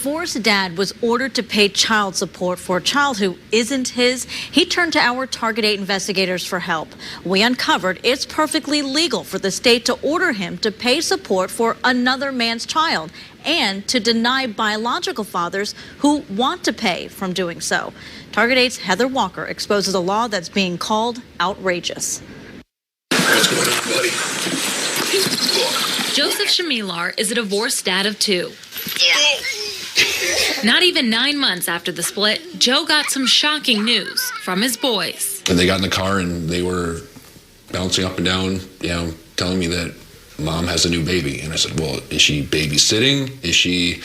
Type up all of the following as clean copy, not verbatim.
divorced dad was ordered to pay child support for a child who isn't his. He turned to our Target 8 investigators for help. We uncovered it's perfectly legal for the state to order him to pay support for another man's child and to deny biological fathers who want to pay from doing so. Target 8's Heather Walker exposes a law that's being called outrageous. What's going on, buddy? Joseph Shamilar is a divorced dad of 2. Not even 9 months after the split, Joe got some shocking news from his boys. And they got in the car and they were bouncing up and down, telling me that mom has a new baby. And I said, well, is she babysitting? Is she,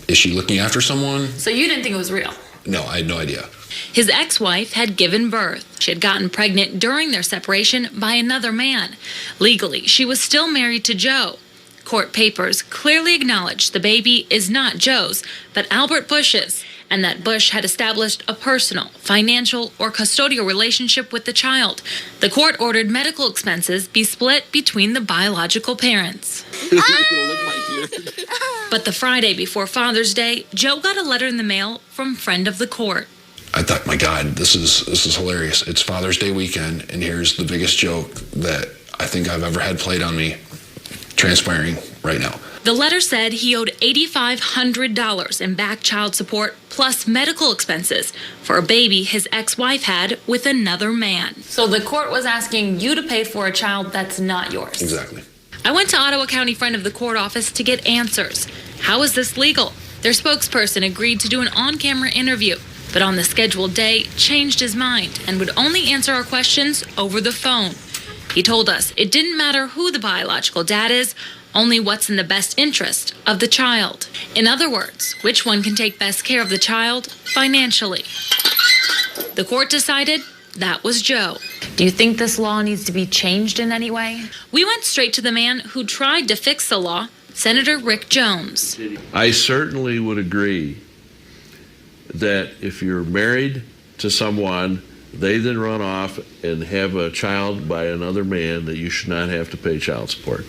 is she looking after someone? So you didn't think it was real? No, I had no idea. His ex-wife had given birth. She had gotten pregnant during their separation by another man. Legally, she was still married to Joe. Court papers clearly acknowledge the baby is not Joe's, but Albert Bush's, and that Bush had established a personal, financial, or custodial relationship with the child. The court ordered medical expenses be split between the biological parents. But the Friday before Father's Day, Joe got a letter in the mail from friend of the court. I thought, my God, this is hilarious. It's Father's Day weekend, and here's the biggest joke that I think I've ever had played on me transpiring right now. The letter said he owed $8,500 in back child support plus medical expenses for a baby his ex-wife had with another man. So the court was asking you to pay for a child that's not yours. Exactly. I went to Ottawa County friend of the court office to get answers. How is this legal? Their spokesperson agreed to do an on-camera interview, but on the scheduled day changed his mind and would only answer our questions over the phone. He told us it didn't matter who the biological dad is, only what's in the best interest of the child. In other words, which one can take best care of the child financially. The court decided that was Joe. Do you think this law needs to be changed in any way? We went straight to the man who tried to fix the law, Senator Rick Jones. I certainly would agree that if you're married to someone, they then run off and have a child by another man, that you should not have to pay child support.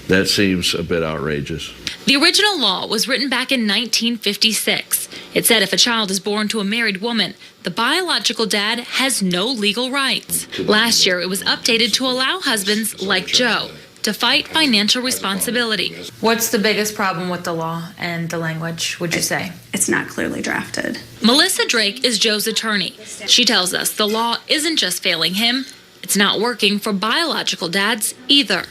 That seems a bit outrageous. The original law was written back in 1956. It said if a child is born to a married woman, the biological dad has no legal rights. Last year, it was updated to allow husbands like Joe to fight financial responsibility. What's the biggest problem with the law and the language, would you say? It's not clearly drafted. Melissa Drake is Joe's attorney. She tells us the law isn't just failing him, it's not working for biological dads either.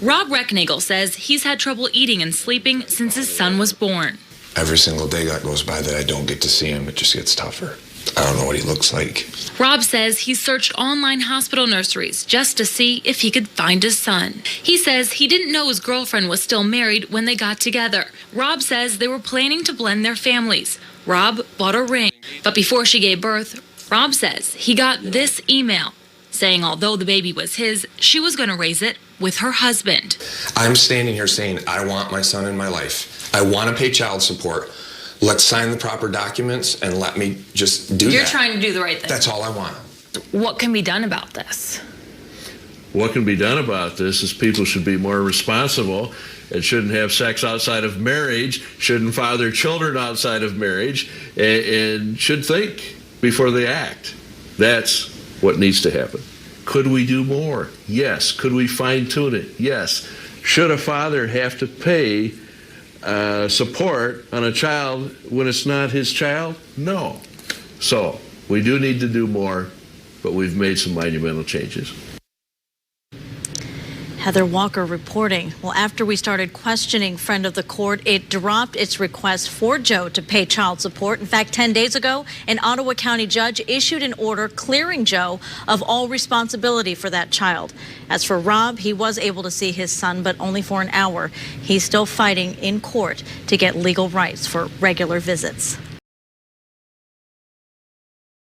Rob Recknagel says he's had trouble eating and sleeping since his son was born. Every single day that goes by that I don't get to see him, it just gets tougher. I don't know what he looks like. Rob says he searched online hospital nurseries just to see if he could find his son. He says he didn't know his girlfriend was still married when they got together. Rob says they were planning to blend their families. Rob bought a ring, but before she gave birth, Rob says he got this email saying although the baby was his, she was going to raise it with her husband. I'm standing here saying I want my son in my life. I want to pay child support. Let's sign the proper documents and let me just do that. You're trying to do the right thing. That's all I want. What can be done about this? What can be done about this is people should be more responsible and shouldn't have sex outside of marriage, shouldn't father children outside of marriage, and should think before they act. That's what needs to happen. Could we do more? Yes. Could we fine-tune it? Yes. Should a father have to pay support on a child when it's not his child? No. So we do need to do more, but we've made some monumental changes. Heather Walker reporting. Well, after we started questioning friend of the court, it dropped its request for Joe to pay child support. In fact, 10 days ago, an Ottawa County judge issued an order clearing Joe of all responsibility for that child. As for Rob, he was able to see his son, but only for an hour. He's still fighting in court to get legal rights for regular visits.